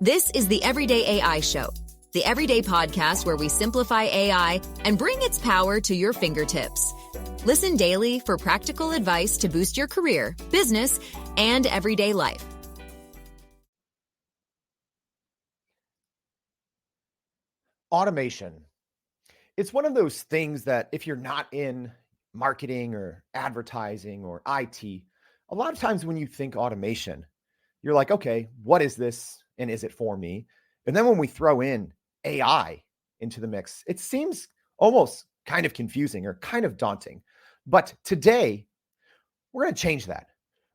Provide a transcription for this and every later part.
This is the Everyday AI Show, the everyday podcast where we simplify AI and bring its power to your fingertips. Listen daily for practical advice to boost your career, business, and everyday life. Automation. It's one of those things that if you're not in marketing or advertising or IT, a lot of times when you think automation, you're like, okay, what is this and is it for me? And then when we throw in AI into the mix, it seems almost kind of confusing or kind of daunting. But today, we're going to change that.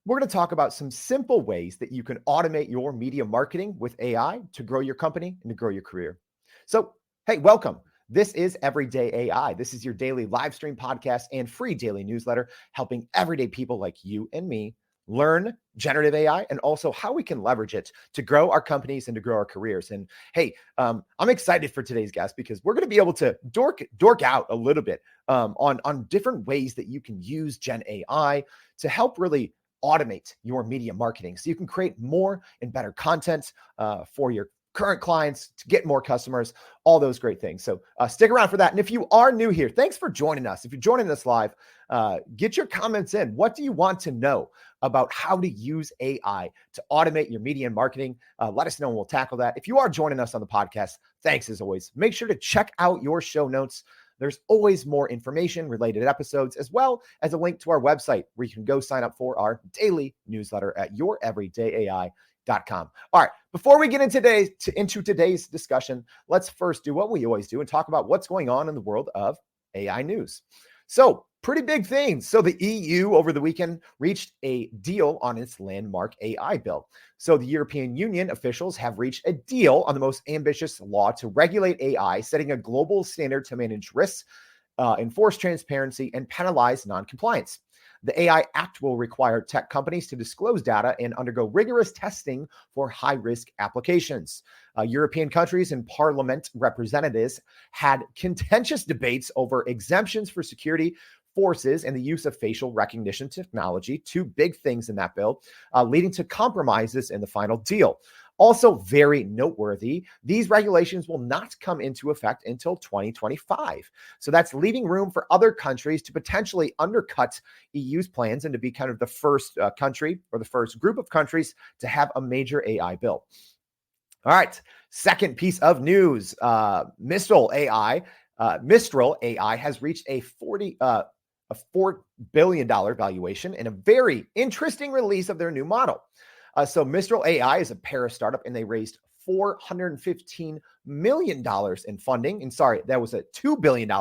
We're going to talk about some simple ways that you can automate your media marketing with AI to grow your company and to grow your career. So, hey, welcome. This is Everyday AI. This is your daily live stream podcast and free daily newsletter, helping everyday people like you and me learn generative AI and also how we can leverage it to grow our companies and to grow our careers. And hey, I'm excited for today's guest because we're going to be able to dork out a little bit on different ways that you can use Gen AI to help really automate your media marketing so you can create more and better content for your current clients, to get more customers, all those great things. So stick around for that. And if you are new here, thanks for joining us. If you're joining us live, get your comments in. What do you want to know about how to use AI to automate your media and marketing? Let us know and we'll tackle that. If you are joining us on the podcast, thanks as always. Make sure to check out your show notes. There's always more information related to episodes, as well as a link to our website where you can go sign up for our daily newsletter at youreverydayai.com. All right, before we get into today's discussion, let's first do what we always do and talk about what's going on in the world of AI news. So, pretty big things. So the EU over the weekend reached a deal on its landmark AI bill. So the European Union officials have reached a deal on the most ambitious law to regulate AI, setting a global standard to manage risks, enforce transparency, and penalize noncompliance. The AI Act will require tech companies to disclose data and undergo rigorous testing for high-risk applications. European countries and parliament representatives had contentious debates over exemptions for security forces and the use of facial recognition technology, two big things in that bill, leading to compromises in the final deal. Also very noteworthy, these regulations will not come into effect until 2025. So that's leaving room for other countries to potentially undercut EU's plans and to be kind of the first country or the first group of countries to have a major AI bill. All right, second piece of news, Mistral AI has reached a $4 billion valuation in a very interesting release of their new model. So Mistral AI is a Paris startup, and they raised $415 million in funding. And sorry, that was a $2 billion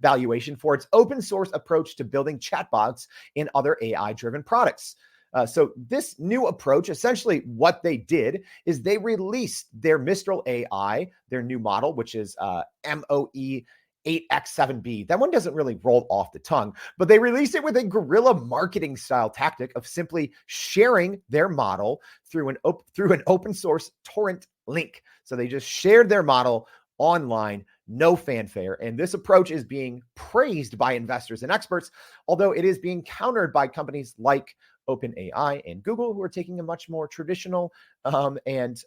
valuation for its open source approach to building chatbots and other AI-driven products. So this new approach, essentially what they did is they released their Mistral AI, their new model, which is MOE 8X7B. That one doesn't really roll off the tongue, but they released it with a guerrilla marketing style tactic of simply sharing their model through an open source torrent link. So they just shared their model online, no fanfare. And this approach is being praised by investors and experts, although it is being countered by companies like OpenAI and Google, who are taking a much more traditional and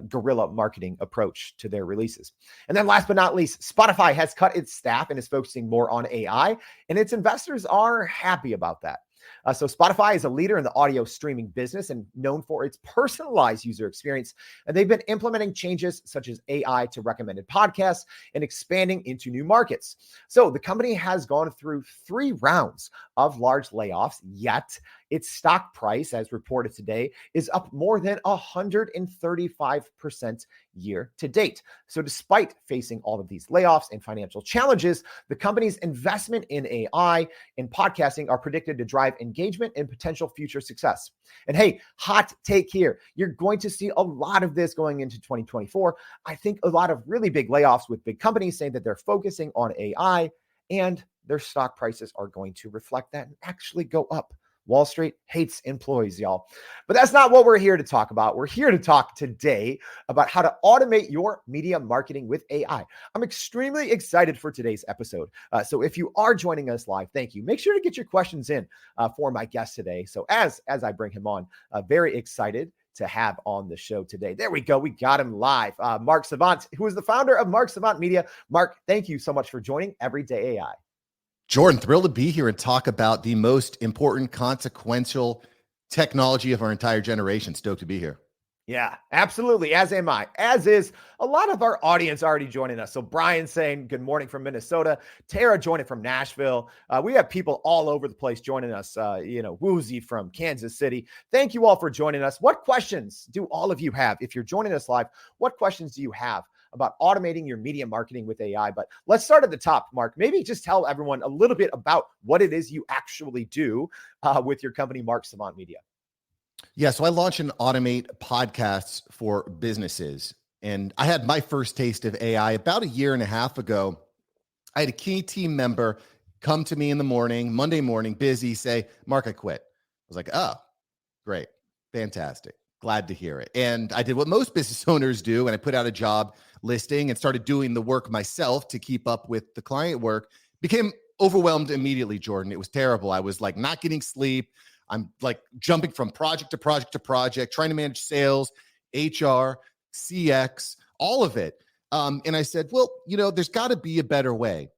guerrilla marketing approach to their releases. And then last but not least, Spotify has cut its staff and is focusing more on AI, and its investors are happy about that. So Spotify is a leader in the audio streaming business and known for its personalized user experience. And they've been implementing changes such as AI to recommended podcasts and expanding into new markets. So the company has gone through 3 rounds of large layoffs, yet its stock price, as reported today, is up more than 135% year to date. So despite facing all of these layoffs and financial challenges, the company's investment in AI and podcasting are predicted to drive engagement and potential future success. And hey, hot take here. You're going to see a lot of this going into 2024. I think a lot of really big layoffs with big companies saying that they're focusing on AI, and their stock prices are going to reflect that and actually go up. Wall Street hates employees, y'all. But that's not what we're here to talk about. We're here to talk today about how to automate your media marketing with AI. I'm extremely excited for today's episode. So if you are joining us live, thank you. Make sure to get your questions in for my guest today. So as I bring him on, very excited to have on the show today. There we go. We got him live. Mark Savant, who is the founder of Mark Savant Media. Mark, thank you so much for joining Everyday AI. Jordan, thrilled to be here and talk about the most important, consequential technology of our entire generation. Stoked to be here. Yeah, absolutely. As am I. As is a lot of our audience already joining us. So Brian saying good morning from Minnesota. Tara joining from Nashville. We have people all over the place joining us. Woozy from Kansas City. Thank you all for joining us. What questions do all of you have? If you're joining us live, what questions do you have about automating your media marketing with AI? But let's start at the top, Mark. Maybe just tell everyone a little bit about what it is you actually do with your company, Mark Savant Media. Yeah, so I launch and automate podcasts for businesses. And I had my first taste of AI about a year and a half ago. I had a key team member come to me in the morning, Monday morning, busy, say, Mark, I quit. I was like, oh, great, fantastic. Glad to hear it. And I did what most business owners do. And I put out a job listing and started doing the work myself to keep up with the client work. Became overwhelmed immediately, Jordan. It was terrible. I was like not getting sleep. I'm like jumping from project to project to project, trying to manage sales, HR, CX, all of it. And I said, well, there's got to be a better way.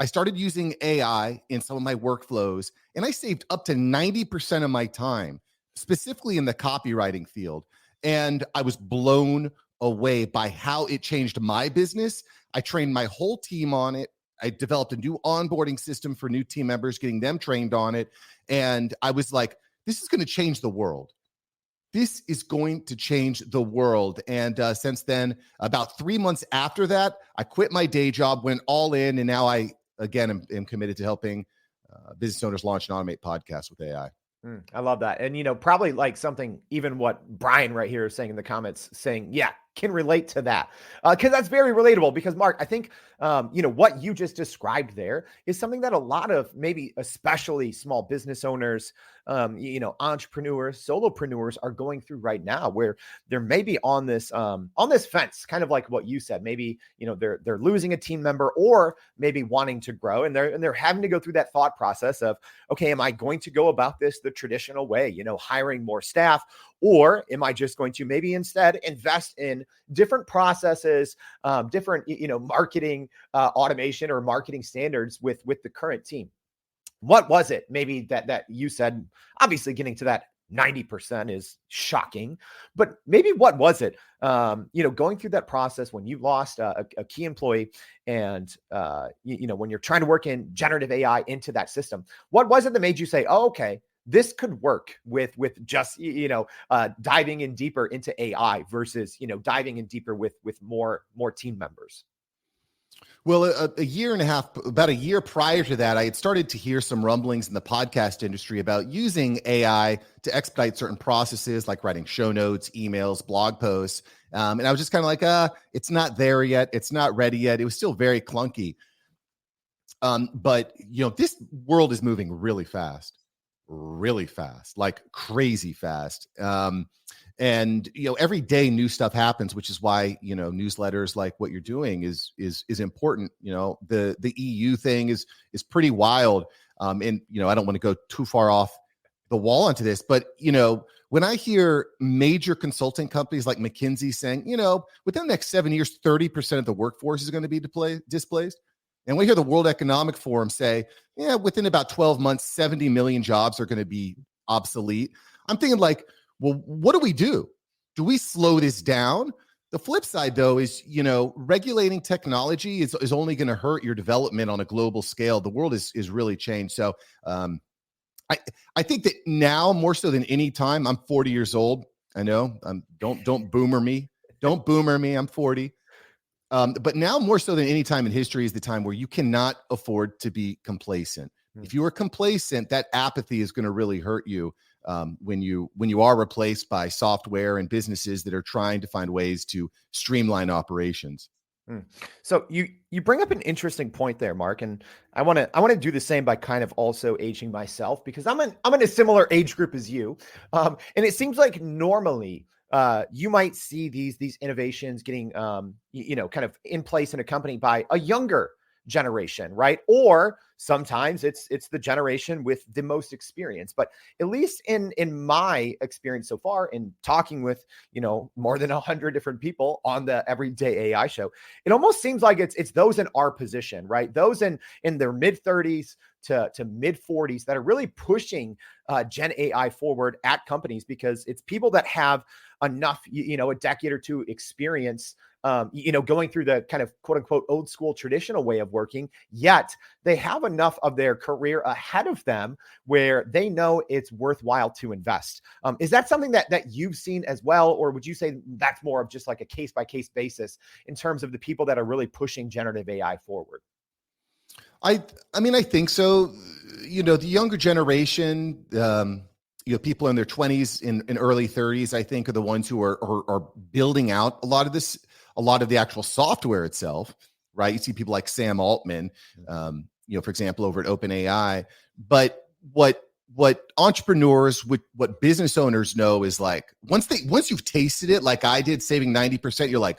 I started using AI in some of my workflows, and I saved up to 90% of my time, specifically in the copywriting field. And I was blown away by how it changed my business. I trained my whole team on it. I developed a new onboarding system for new team members, getting them trained on it. And I was like, this is going to change the world. This is going to change the world. And since then, about 3 months after that, I quit my day job, went all in. And now I, again, am committed to helping business owners launch and automate podcasts with AI. I love that. And, probably like something, even what Brian right here is saying in the comments, saying, yeah, can relate to that. Because that's very relatable. Because Mark, I think, what you just described there is something that a lot of maybe especially small business owners, entrepreneurs, solopreneurs are going through right now, where they're maybe on this fence, kind of like what you said. Maybe, they're losing a team member or maybe wanting to grow, and they're having to go through that thought process of, okay, am I going to go about this the traditional way, hiring more staff, or am I just going to maybe instead invest in different processes, different, marketing automation or marketing standards with the current team? What was it maybe that you said? Obviously getting to that 90% is shocking, but maybe what was it, going through that process when you lost a key employee and, when you're trying to work in generative AI into that system, what was it that made you say, oh, okay, this could work with just, diving in deeper into AI versus, diving in deeper with more team members? Well, about a year prior to that, I had started to hear some rumblings in the podcast industry about using AI to expedite certain processes like writing show notes, emails, blog posts. And I was just kind of like, it's not there yet. It's not ready yet. It was still very clunky. But this world is moving really fast, like crazy fast. And every day new stuff happens, which is why newsletters like what you're doing is important. The EU thing is pretty wild. And I don't want to go too far off the wall onto this, but when I hear major consulting companies like McKinsey saying, within the next 7 years, 30% of the workforce is going to be displaced. And we hear the World Economic Forum say, within about 12 months, 70 million jobs are going to be obsolete. I'm thinking like, well, what do we do? Do we slow this down? The flip side, though, is, regulating technology is only going to hurt your development on a global scale. The world is really changed. So I think that now more so than any time, I'm 40 years old. I know. Don't boomer me. Don't boomer me. I'm 40. But now more so than any time in history is the time where you cannot afford to be complacent. If you are complacent, that apathy is going to really hurt you when you are replaced by software and businesses that are trying to find ways to streamline operations. So you bring up an interesting point there, Mark, and I want to do the same by kind of also aging myself, because I'm in a similar age group as you, and it seems like normally you might see these innovations getting kind of in place in a company by a younger generation, right? Or sometimes it's the generation with the most experience. But at least in my experience so far, in talking with, more than 100 different people on the Everyday AI show, it almost seems like it's those in our position, right? Those in their mid 30s to mid 40s that are really pushing Gen AI forward at companies, because it's people that have enough, a decade or two experience, going through the kind of quote unquote old school traditional way of working, yet they have enough of their career ahead of them where they know it's worthwhile to invest. Is that something that you've seen as well? Or would you say that's more of just like a case by case basis in terms of the people that are really pushing generative AI forward? I mean, I think so. The younger generation, people in their 20s and early 30s, I think, are the ones who are building out a lot of the actual software itself, right? You see people like Sam Altman, for example, over at OpenAI. But what entrepreneurs, what business owners know is, like, once you've tasted it, like I did, saving 90%, you're like,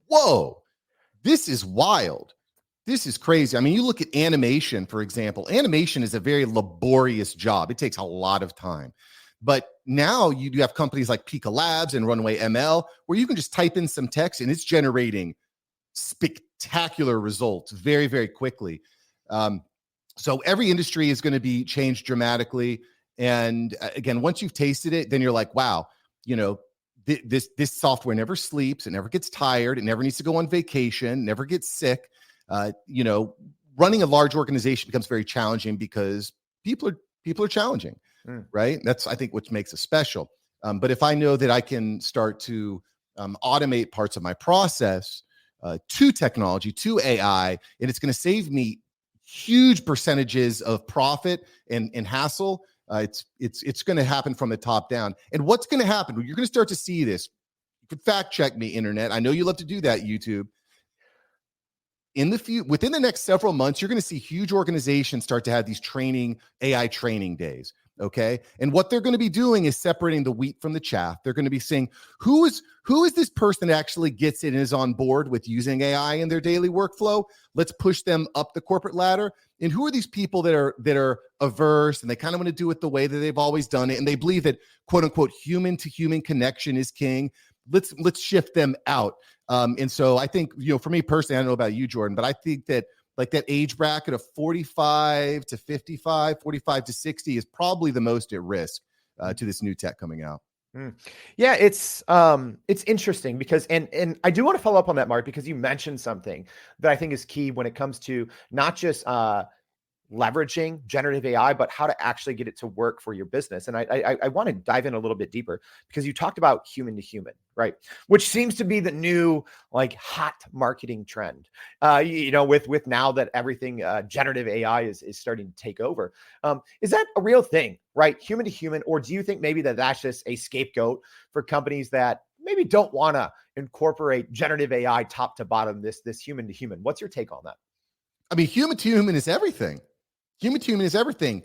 whoa, this is wild. This is crazy. I mean, you look at animation, for example. Animation is a very laborious job. It takes a lot of time. But now you do have companies like Pika Labs and Runway ML, where you can just type in some text and it's generating spectacular results very, very quickly. So every industry is going to be changed dramatically. And again, once you've tasted it, then you're like, wow, this software never sleeps. It never gets tired. It never needs to go on vacation, never gets sick. Running a large organization becomes very challenging because people are challenging, right? That's, I think, what makes us special. But if I know that I can start to automate parts of my process to technology, to AI, and it's going to save me huge percentages of profit and hassle, it's going to happen from the top down. And what's going to happen? You're going to start to see this. You can fact check me, internet. I know you love to do that, YouTube. Within the next several months, you're going to see huge organizations start to have these AI training days. Okay. And what they're going to be doing is separating the wheat from the chaff. They're going to be saying, who is this person that actually gets it and is on board with using AI in their daily workflow? Let's push them up the corporate ladder. And who are these people that are averse and they kind of want to do it the way that they've always done it, and they believe that, quote unquote, human to human connection is king? Let's shift them out. And so I think, for me personally, I don't know about you, Jordan, but I think that, like, that age bracket of 45 to 55, 45 to 60 is probably the most at risk to this new tech coming out. Yeah, it's interesting because, and I do want to follow up on that, Mark, because you mentioned something that I think is key when it comes to not just leveraging generative AI, but how to actually get it to work for your business. And I want to dive in a little bit deeper because you talked about human to human, right? Which seems to be the new, like, hot marketing trend, with now that everything generative AI is starting to take over. Is that a real thing, right? Human to human, or do you think maybe that's just a scapegoat for companies that maybe don't want to incorporate generative AI top to bottom, this human to human? What's your take on that? I mean, human to human is everything. Human to human is everything.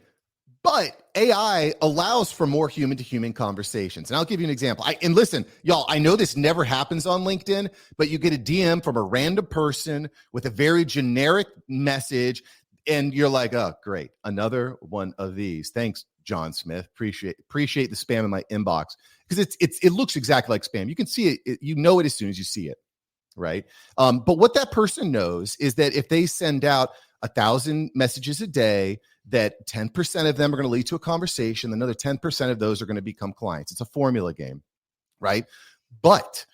But AI allows for more human to human conversations. And I'll give you an example. And listen, y'all, I know this never happens on LinkedIn, but you get a DM from a random person with a very generic message, and you're like, oh, great, another one of these. Thanks, John Smith. Appreciate the spam in my inbox, because it looks exactly like spam. You can see it, you know it as soon as you see it, right? But what that person knows is that if they send out 1,000 messages a day, that 10% of them are going to lead to a conversation. Another 10% of those are going to become clients. It's a formula game, right? But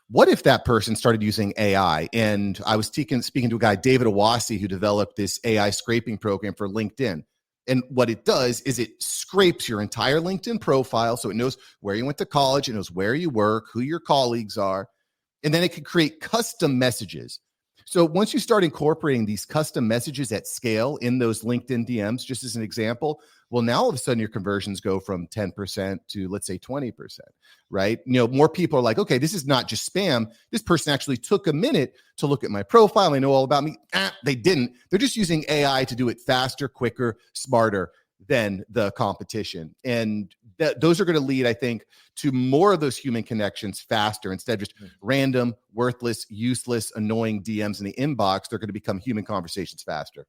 what if that person started using AI? And I was speaking to a guy, David Awasi, who developed this AI scraping program for LinkedIn. And what it does is it scrapes your entire LinkedIn profile. So it knows where you went to college, it knows where you work, who your colleagues are, and then it can create custom messages. So once you start incorporating these custom messages at scale in those LinkedIn DMs, just as an example, well, now all of a sudden your conversions go from 10% to, let's say, 20%, right? More people are like, okay, this is not just spam. This person actually took a minute to look at my profile. They know all about me. They didn't. They're just using AI to do it faster, quicker, smarter than the competition. And those are going to lead, I think, to more of those human connections faster. Instead of just random, worthless, useless, annoying DMs in the inbox, they're going to become human conversations faster.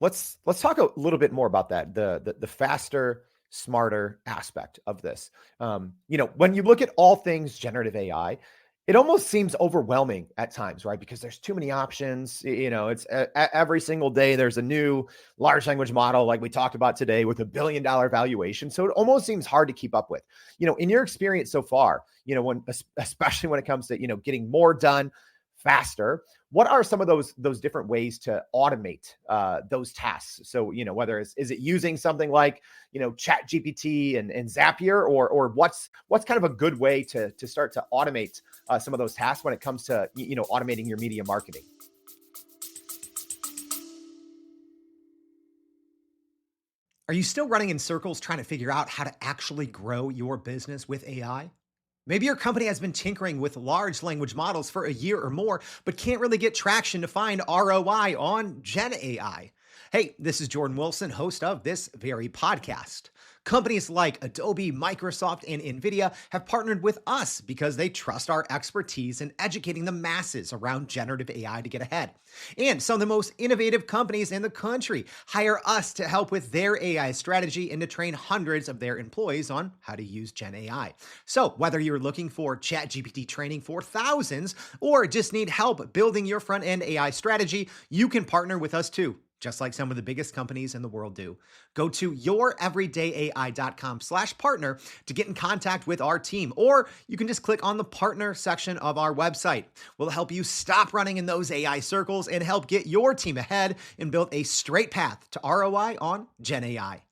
let's talk a little bit more about that. The faster, smarter aspect of this. When you look at all things generative AI, it almost seems overwhelming at times, right? Because there's too many options. It's every single day there's a new large language model, like we talked about today, with $1 billion valuation. So it almost seems hard to keep up with. In your experience so far, especially when it comes to getting more done faster, what are some of those different ways to automate those tasks? So whether is it using something like Chat GPT and Zapier, or what's kind of a good way to start to automate some of those tasks when it comes to automating your media marketing? Are you still running in circles trying to figure out how to actually grow your business with AI? Maybe your company has been tinkering with large language models for a year or more, but can't really get traction to find ROI on Gen AI. Hey, this is Jordan Wilson, host of this very podcast. Companies like Adobe, Microsoft, and NVIDIA have partnered with us because they trust our expertise in educating the masses around generative AI to get ahead. And some of the most innovative companies in the country hire us to help with their AI strategy and to train hundreds of their employees on how to use Gen AI. So whether you're looking for ChatGPT training for thousands or just need help building your front-end AI strategy, you can partner with us too, just like some of the biggest companies in the world do. Go to youreverydayai.com/partner to get in contact with our team, or you can just click on the partner section of our website. We'll help you stop running in those AI circles and help get your team ahead and build a straight path to ROI on Gen AI.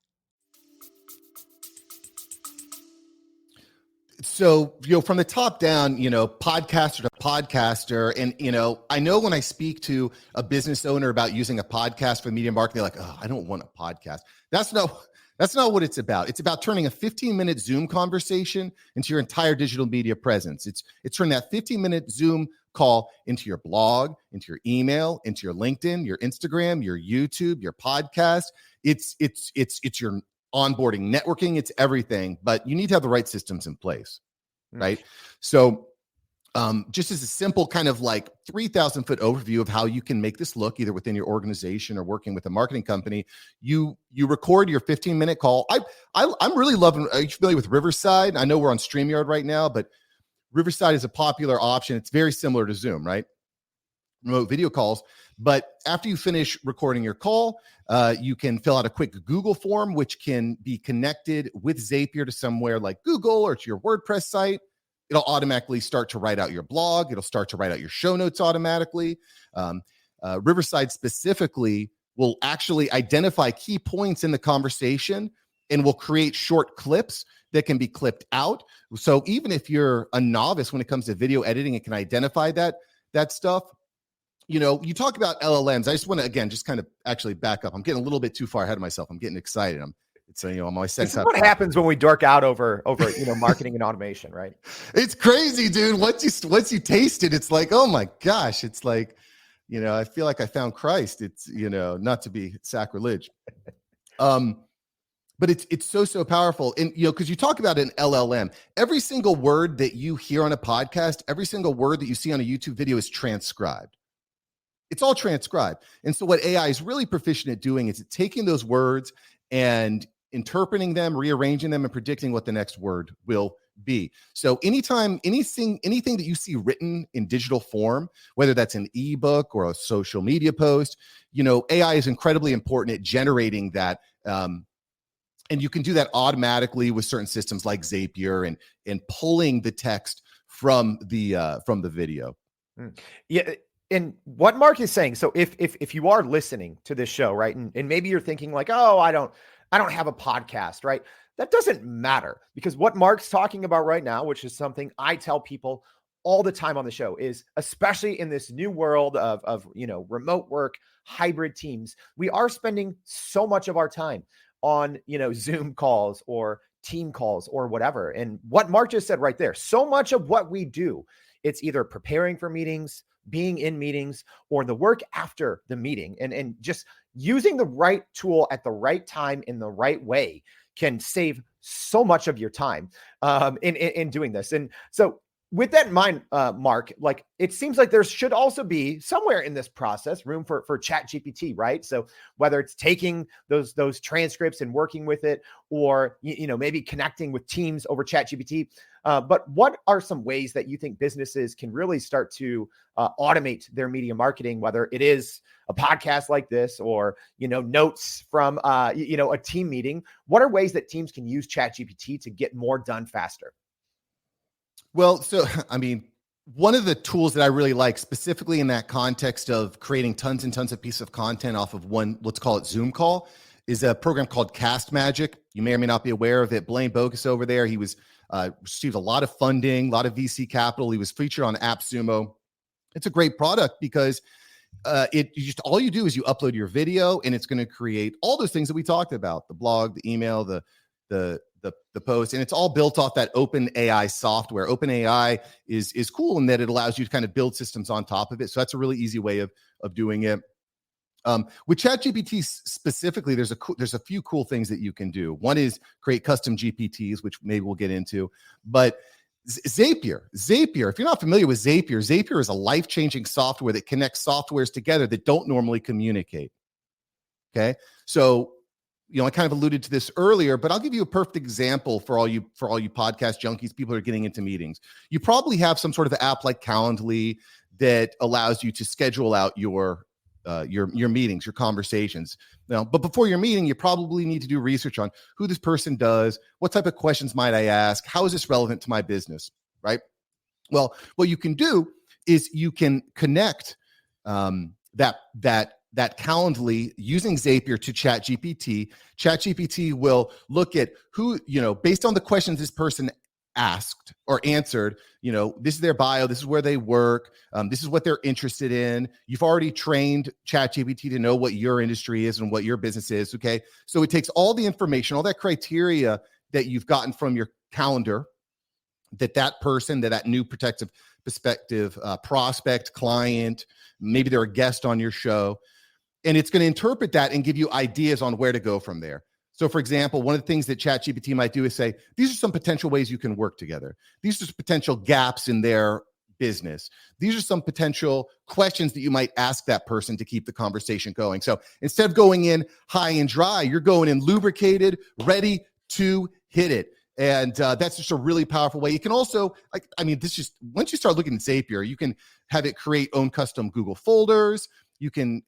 So, from the top down, podcaster to podcaster. And, I know when I speak to a business owner about using a podcast for media marketing, they're like, oh, I don't want a podcast. That's not what it's about. It's about turning a 15-minute Zoom conversation into your entire digital media presence. It's turning that 15-minute Zoom call into your blog, into your email, into your LinkedIn, your Instagram, your YouTube, your podcast. It's your onboarding, networking, it's everything, but you need to have the right systems in place, right? So just as a simple kind of like 3,000-foot overview of how you can make this look either within your organization or working with a marketing company, you record your 15-minute call. I'm really loving, are you familiar with Riverside? I know we're on StreamYard right now, but Riverside is a popular option. It's very similar to Zoom, right? Remote video calls. But after you finish recording your call, you can fill out a quick Google form, which can be connected with Zapier to somewhere like Google or to your WordPress site. It'll automatically start to write out your blog. It'll start to write out your show notes automatically. Riverside specifically will actually identify key points in the conversation and will create short clips that can be clipped out. So even if you're a novice when it comes to video editing, it can identify that stuff. You talk about LLMs. I just want to, again, just kind of actually back up. I'm getting a little bit too far ahead of myself. I'm getting excited. I'm always saying this is what happens when we dork out over marketing and automation, right? It's crazy, dude. Once you taste it, it's like, oh my gosh. It's like, I feel like I found Christ. It's, not to be sacrilege. But it's so powerful. And, because you talk about an LLM, every single word that you hear on a podcast, every single word that you see on a YouTube video is transcribed. It's all transcribed. And so what AI is really proficient at doing is taking those words and interpreting them, rearranging them, and predicting what the next word will be. So anytime, anything that you see written in digital form, whether that's an ebook or a social media post, AI is incredibly important at generating that. And you can do that automatically with certain systems like Zapier and pulling the text from the video. Yeah. And what Mark is saying, so if you are listening to this show, right, and maybe you're thinking like, oh, I don't have a podcast, right? That doesn't matter, because what Mark's talking about right now, which is something I tell people all the time on the show, is especially in this new world of remote work, hybrid teams, we are spending so much of our time on Zoom calls or team calls or whatever. And what Mark just said right there, so much of what we do, it's either preparing for meetings, being in meetings, or the work after the meeting, and just using the right tool at the right time in the right way can save so much of your time in doing this. And so with that in mind, Mark, like it seems like there should also be somewhere in this process room for Chat GPT, right? So whether it's taking those transcripts and working with it, or maybe connecting with teams over Chat GPT. But what are some ways that you think businesses can really start to automate their media marketing, whether it is a podcast like this or notes from a team meeting? What are ways that teams can use Chat GPT to get more done faster? Well, so, I mean, one of the tools that I really like specifically in that context of creating tons and tons of pieces of content off of one, let's call it Zoom call, is a program called Cast Magic. You may or may not be aware of it. Blaine Bogus over there, he was received a lot of funding, a lot of VC capital. He was featured on AppSumo. It's a great product because all you do is you upload your video, and it's going to create all those things that we talked about: the blog, the email, the post, and it's all built off that OpenAI software. OpenAI is cool in that it allows you to kind of build systems on top of it. So that's a really easy way of doing it. With ChatGPT specifically, there's a few cool things that you can do. One is create custom GPTs, which maybe we'll get into. But Zapier, if you're not familiar with Zapier is a life-changing software that connects softwares together that don't normally communicate. Okay, so I kind of alluded to this earlier, but I'll give you a perfect example for all you podcast junkies, people who are getting into meetings. You probably have some sort of app like Calendly that allows you to schedule out your meetings, your conversations. But before your meeting, you probably need to do research on who this person does, what type of questions might I ask, how is this relevant to my business, right? Well, what you can do is you can connect that Calendly using Zapier to ChatGPT. ChatGPT will look at who, based on the questions this person asked or answered, this is their bio, this is where they work, this is what they're interested in. You've already trained ChatGPT to know what your industry is and what your business is, okay? So it takes all the information, all that criteria that you've gotten from your calendar, that person, that new prospective prospect, client, maybe they're a guest on your show, and it's going to interpret that and give you ideas on where to go from there. So, for example, one of the things that ChatGPT might do is say, these are some potential ways you can work together. These are potential gaps in their business. These are some potential questions that you might ask that person to keep the conversation going. So instead of going in high and dry, you're going in lubricated, ready to hit it. And that's just a really powerful way. You can also, once you start looking at Zapier, you can have it create own custom Google folders. You can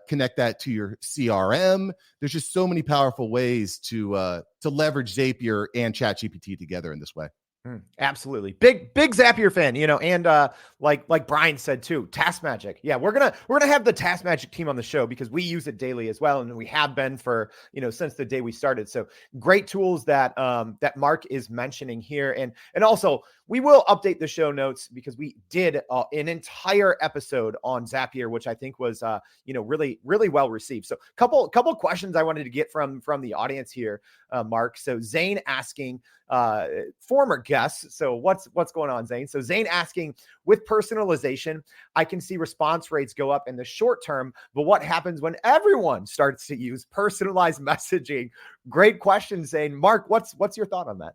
connect that to your CRM. There's just so many powerful ways to leverage Zapier and ChatGPT together in this way. Absolutely. Big Zapier fan, and like Brian said too, Task Magic. Yeah, we're gonna have the Task Magic team on the show because we use it daily as well, and we have been for since the day we started. So great tools that Mark is mentioning here, and also we will update the show notes because we did an entire episode on Zapier, which I think was really well received. So couple questions I wanted to get from the audience here, Mark. So Zane asking, former guests. So what's going on, Zane? So Zane asking, with personalization, I can see response rates go up in the short term, but what happens when everyone starts to use personalized messaging? Great question, Zane. Mark, what's your thought on that?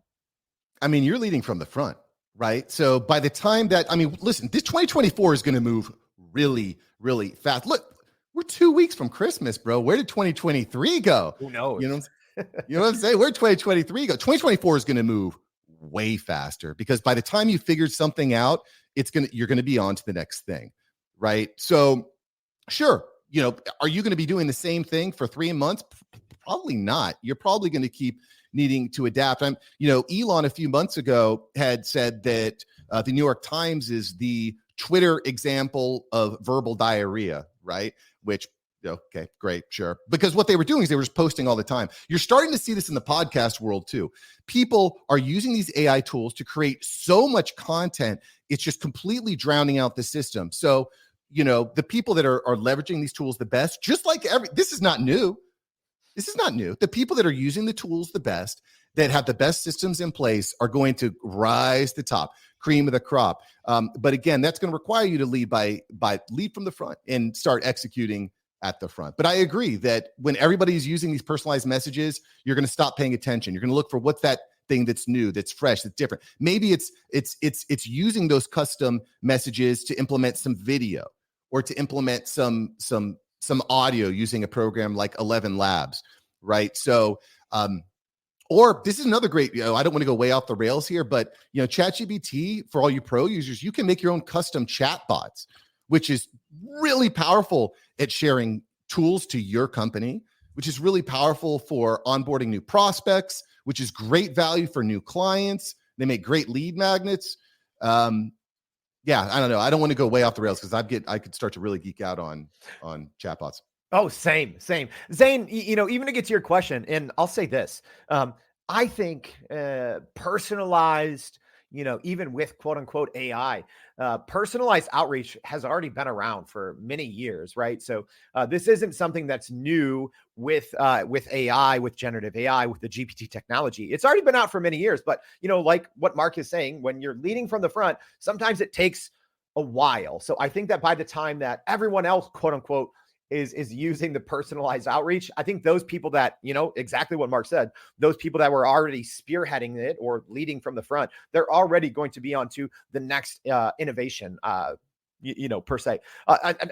I mean, you're leading from the front, right? So by the time listen, this 2024 is going to move really, really fast. Look, we're 2 weeks from Christmas, bro. Where did 2023 go? Who knows? You know what I'm saying? Where did 2023 go? 2024 is going to move way faster because by the time you figured something out, you're going to be on to the next thing, right? So sure, are you going to be doing the same thing for 3 months? Probably not. You're probably going to keep needing to adapt. Elon a few months ago had said that the New York Times is the Twitter example of verbal diarrhea, right? Which, okay, great, sure. Because what they were doing is they were just posting all the time. You're starting to see this in the podcast world too. People are using these AI tools to create so much content, it's just completely drowning out the system. So, the people that are leveraging these tools the best, just like this is not new. This is not new. The people that are using the tools the best, that have the best systems in place, are going to rise to the top, cream of the crop. But again, that's going to require you to lead lead from the front and start executing at the front. But I agree that when everybody's using these personalized messages, you're going to stop paying attention. You're going to look for what's that thing that's new, that's fresh, that's different. Maybe it's using those custom messages to implement some video or to implement some audio using a program like 11 Labs, right? So, or this is another great, I don't want to go way off the rails here, but ChatGPT, for all you pro users, you can make your own custom chat bots, which is really powerful at sharing tools to your company, which is really powerful for onboarding new prospects, which is great value for new clients. They make great lead magnets. I don't know. I don't want to go way off the rails because I could start to really geek out on chatbots. Oh, same. Zane, even to get to your question, and I'll say this, I think personalized, even with quote unquote AI, personalized outreach has already been around for many years, right? So this isn't something that's new with AI, with generative AI, with the GPT technology. It's already been out for many years, but like what Mark is saying, when you're leading from the front, sometimes it takes a while. So I think that by the time that everyone else, quote unquote, is using the personalized outreach, I think those people that, exactly what Mark said, those people that were already spearheading it or leading from the front, they're already going to be on to the next innovation, per se.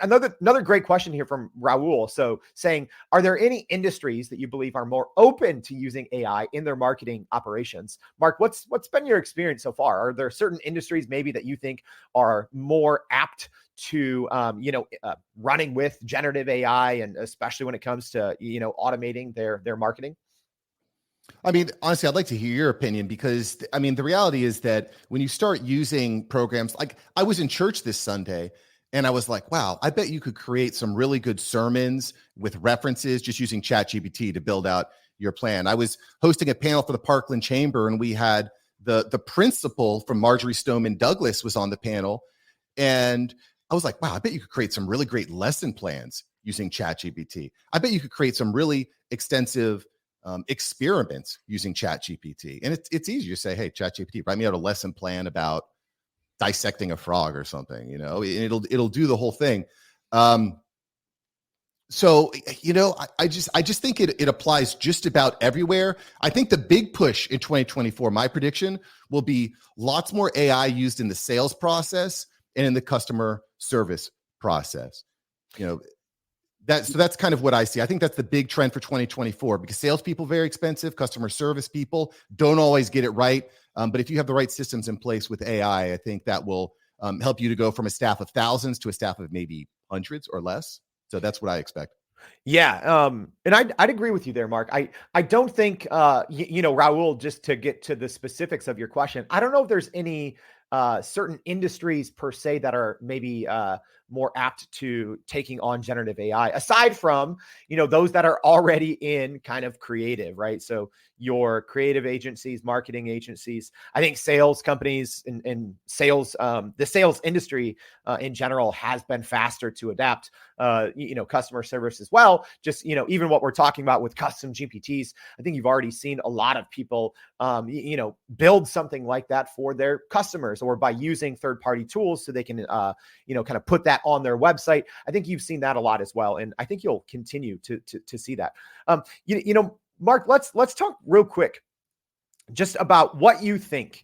Another great question here from Raul. So saying, are there any industries that you believe are more open to using AI in their marketing operations? Mark, what's been your experience so far? Are there certain industries maybe that you think are more apt to, running with generative AI, and especially when it comes to, automating their marketing? I mean, honestly, I'd like to hear your opinion because, the reality is that when you start using programs, like I was in church this Sunday and I was like, wow, I bet you could create some really good sermons with references just using ChatGPT to build out your plan. I was hosting a panel for the Parkland Chamber and we had the principal from Marjorie Stoneman Douglas was on the panel. And I was like, wow, I bet you could create some really great lesson plans using ChatGPT. I bet you could create some really extensive experiments using ChatGPT. And it's easy to say, hey, ChatGPT, write me out a lesson plan about dissecting a frog or something, it'll do the whole thing. So, I just think it applies just about everywhere. I think the big push in 2024, my prediction will be lots more AI used in the sales process and in the customer service process. That's kind of what I see. I think that's the big trend for 2024 because salespeople are very expensive. Customer service people don't always get it right. But if you have the right systems in place with AI, I think that will help you to go from a staff of thousands to a staff of maybe hundreds or less. So that's what I expect. Yeah. And I'd agree with you there, Mark. I don't think, Raul, just to get to the specifics of your question, I don't know if there's any certain industries per se that are maybe more apt to taking on generative AI, aside from, those that are already in kind of creative, right? So your creative agencies, marketing agencies, I think sales companies and sales, the sales industry in general has been faster to adapt, customer service as well. Just, even what we're talking about with custom GPTs, I think you've already seen a lot of people, build something like that for their customers or by using third-party tools so they can, kind of put that on their website. I think you've seen that a lot as well. And I think you'll continue to see that. Mark, let's talk real quick just about what you think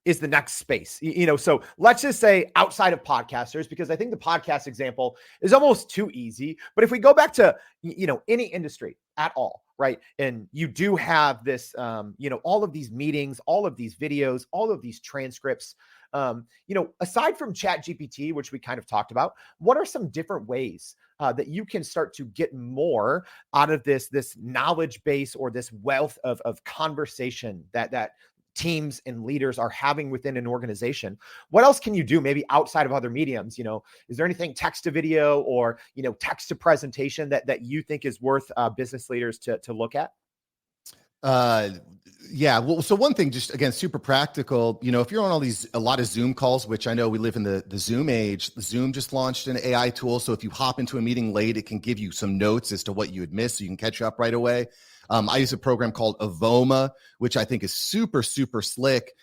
is the next space. So let's just say outside of podcasters, because I think the podcast example is almost too easy. But if we go back to, any industry at all, right? And you do have this, all of these meetings, all of these videos, all of these transcripts, aside from ChatGPT, which we kind of talked about, what are some different ways that you can start to get more out of this knowledge base or this wealth of conversation that teams and leaders are having within an organization? What else can you do maybe outside of other mediums? Is there anything text to video or, text to presentation that you think is worth business leaders to look at? Yeah. Well, so one thing, just again, super practical, if you're on a lot of Zoom calls, which I know we live in the Zoom age, Zoom just launched an AI tool. So if you hop into a meeting late, it can give you some notes as to what you had missed so you can catch up right away. I use a program called Avoma, which I think is super, super slick.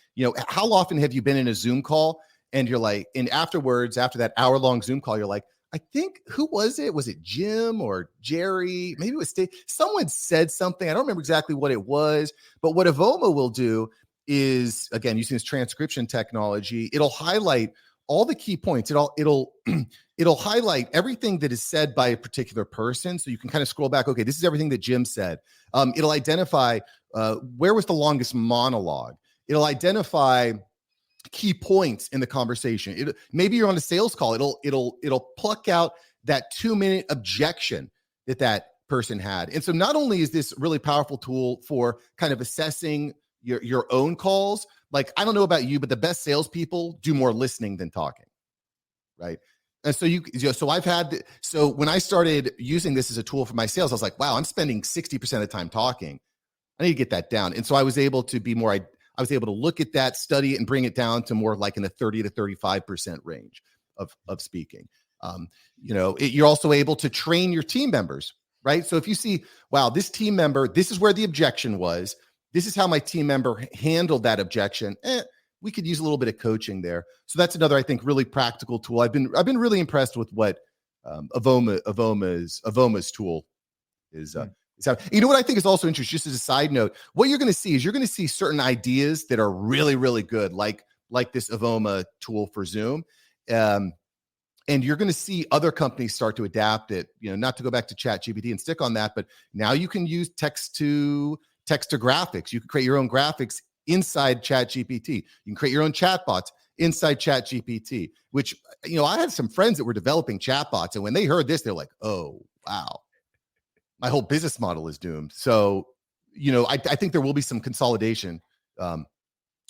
How often have you been in a Zoom call and you're like, and afterwards, after that hour-long Zoom call, you're like, I think, who was it? Was it Jim or Jerry? Maybe it was Steve. Someone said something. I don't remember exactly what it was, but what Avoma will do is, again, using this transcription technology, it'll highlight all the key points. It'll highlight everything that is said by a particular person. So you can kind of scroll back. Okay, this is everything that Jim said. It'll identify where was the longest monologue. It'll identify key points in the conversation. Maybe you're on a sales call. It'll pluck out that 2-minute objection that person had. And so not only is this really powerful tool for kind of assessing your own calls, like, I don't know about you, but the best salespeople do more listening than talking, right? And so so when I started using this as a tool for my sales, I was like, wow, I'm spending 60% of the time talking. I need to get that down. And so I was able to look at that, study it, and bring it down to more like in the 30 to 35% range of speaking. You're also able to train your team members, right? So if you see, wow, this team member, this is where the objection was. This is how my team member handled that objection. We could use a little bit of coaching there. So that's another, I think, really practical tool. I've been really impressed with what Avoma's tool is. You know what I think is also interesting, just as a side note, what you're going to see is certain ideas that are really, really good, like this Avoma tool for Zoom. And you're going to see other companies start to adapt it, not to go back to ChatGPT and stick on that, but now you can use text to graphics. You can create your own graphics inside ChatGPT. You can create your own chatbots inside ChatGPT, which, I had some friends that were developing chatbots, and when they heard this, they're like, oh, wow, my whole business model is doomed. So, I think there will be some consolidation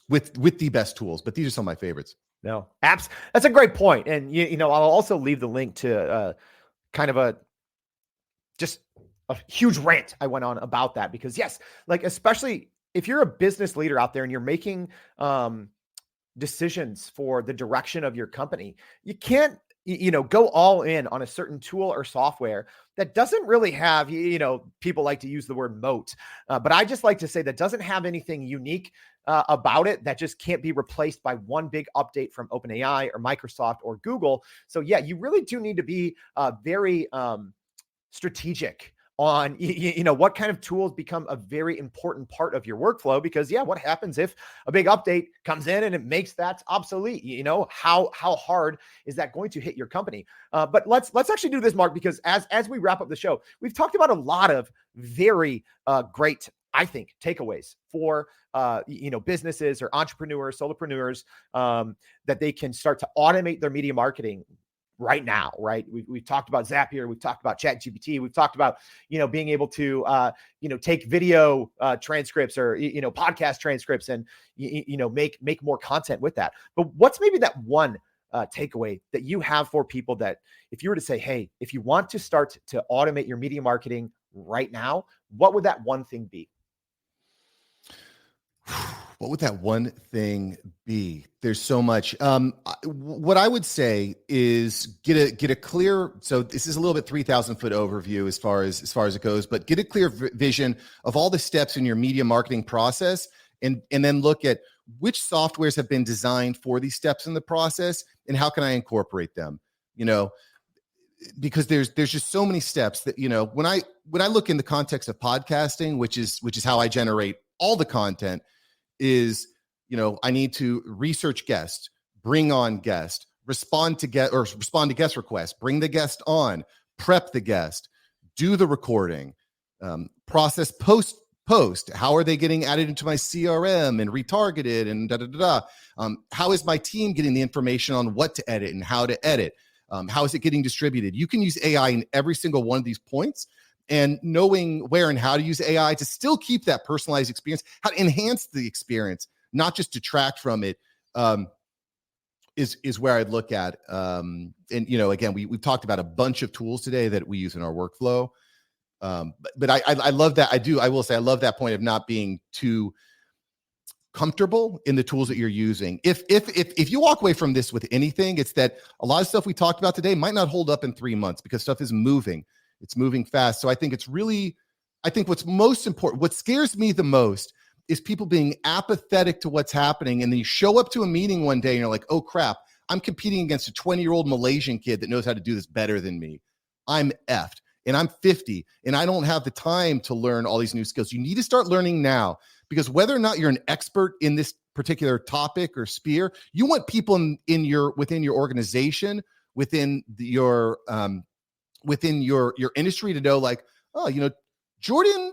with the best tools, but these are some of my favorites. No, apps. That's a great point. And, I'll also leave the link to kind of a huge rant I went on about that, because yes, like, especially if you're a business leader out there and you're making decisions for the direction of your company, you can't, go all in on a certain tool or software that doesn't really have, people like to use the word moat, but I just like to say that doesn't have anything unique about it, that just can't be replaced by one big update from OpenAI or Microsoft or Google. So yeah, you really do need to be very strategic on, what kind of tools become a very important part of your workflow, because what happens if a big update comes in and it makes that obsolete? How hard is that going to hit your company? But let's actually do this, Mark, because as we wrap up the show, we've talked about a lot of very great, I think, takeaways for businesses or entrepreneurs, solopreneurs, that they can start to automate their media marketing right now, right? We've talked about Zapier. We've talked about ChatGPT. We've talked about, being able to, take video transcripts or, podcast transcripts and, make more content with that. But what's maybe that one takeaway that you have for people that if you were to say, hey, if you want to start to automate your media marketing right now, what would that one thing be? What would that one thing be? There's so much. What I would say is get a clear. So this is a little bit 3,000 foot overview as far as it goes, but get a clear vision of all the steps in your media marketing process, and then look at which softwares have been designed for these steps in the process, and how can I incorporate them? Because there's just so many steps that when I look in the context of podcasting, which is how I generate all the content, is, I need to research guests, bring on guest, respond to guest requests, bring the guest on, prep the guest, do the recording, process post. How are they getting added into my CRM and retargeted and how is my team getting the information on what to edit and how to edit? How is it getting distributed? You can use AI in every single one of these points. And knowing where and how to use AI to still keep that personalized experience, how to enhance the experience, not just detract from it, is where I'd look at. And again, we've talked about a bunch of tools today that we use in our workflow. But I love that. I will say I love that point of not being too comfortable in the tools that you're using. If you walk away from this with anything, it's that a lot of stuff we talked about today might not hold up in 3 months because stuff is moving. It's moving fast. So I think what's most important, what scares me the most, is people being apathetic to what's happening. And then you show up to a meeting one day and you're like, oh crap, I'm competing against a 20-year-old Malaysian kid that knows how to do this better than me. I'm effed. And I'm 50 and I don't have the time to learn all these new skills. You need to start learning now, because whether or not you're an expert in this particular topic or sphere, you want people within your organization, within your industry to know, like, oh, Jordan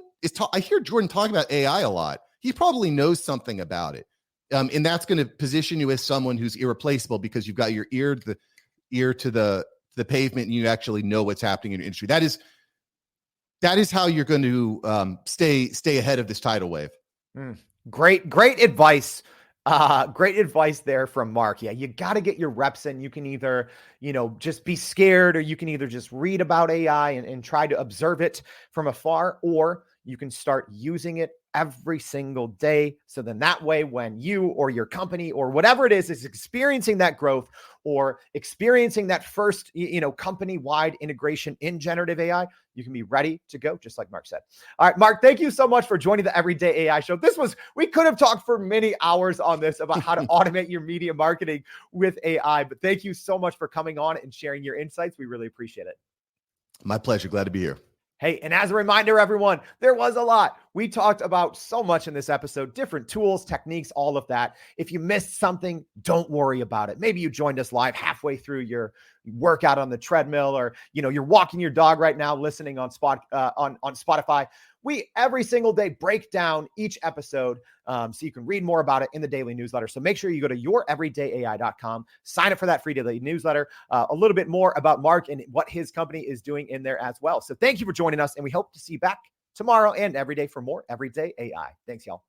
I hear Jordan talking about AI a lot. He probably knows something about it. And that's going to position you as someone who's irreplaceable, because you've got your ear to the pavement and you actually know what's happening in your industry. That is how you're going to stay ahead of this tidal wave. Great advice. Great advice there from Mark. Yeah, you got to get your reps in. You can either, just be scared, or you can either just read about AI and try to observe it from afar, or you can start using it every single day. So then that way, when you or your company or whatever it is experiencing that growth or experiencing that first, company-wide integration in generative AI, you can be ready to go, just like Mark said. All right, Mark, thank you so much for joining the Everyday AI Show. We could have talked for many hours on this about how to automate your media marketing with AI, but thank you so much for coming on and sharing your insights. We really appreciate it. My pleasure. Glad to be here. Hey, and as a reminder, everyone, there was a lot. We talked about so much in this episode, different tools, techniques, all of that. If you missed something, don't worry about it. Maybe you joined us live halfway through your workout on the treadmill, or, you're walking your dog right now, listening on Spotify. We every single day break down each episode so you can read more about it in the daily newsletter. So make sure you go to youreverydayai.com, sign up for that free daily newsletter, a little bit more about Mark and what his company is doing in there as well. So thank you for joining us, and we hope to see you back tomorrow and every day for more Everyday AI. Thanks, y'all.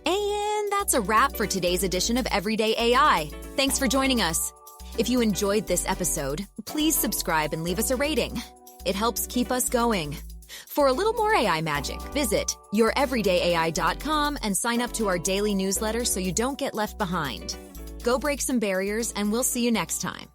And that's a wrap for today's edition of Everyday AI. Thanks for joining us. If you enjoyed this episode, please subscribe and leave us a rating. It helps keep us going. For a little more AI magic, visit youreverydayai.com and sign up to our daily newsletter so you don't get left behind. Go break some barriers, and we'll see you next time.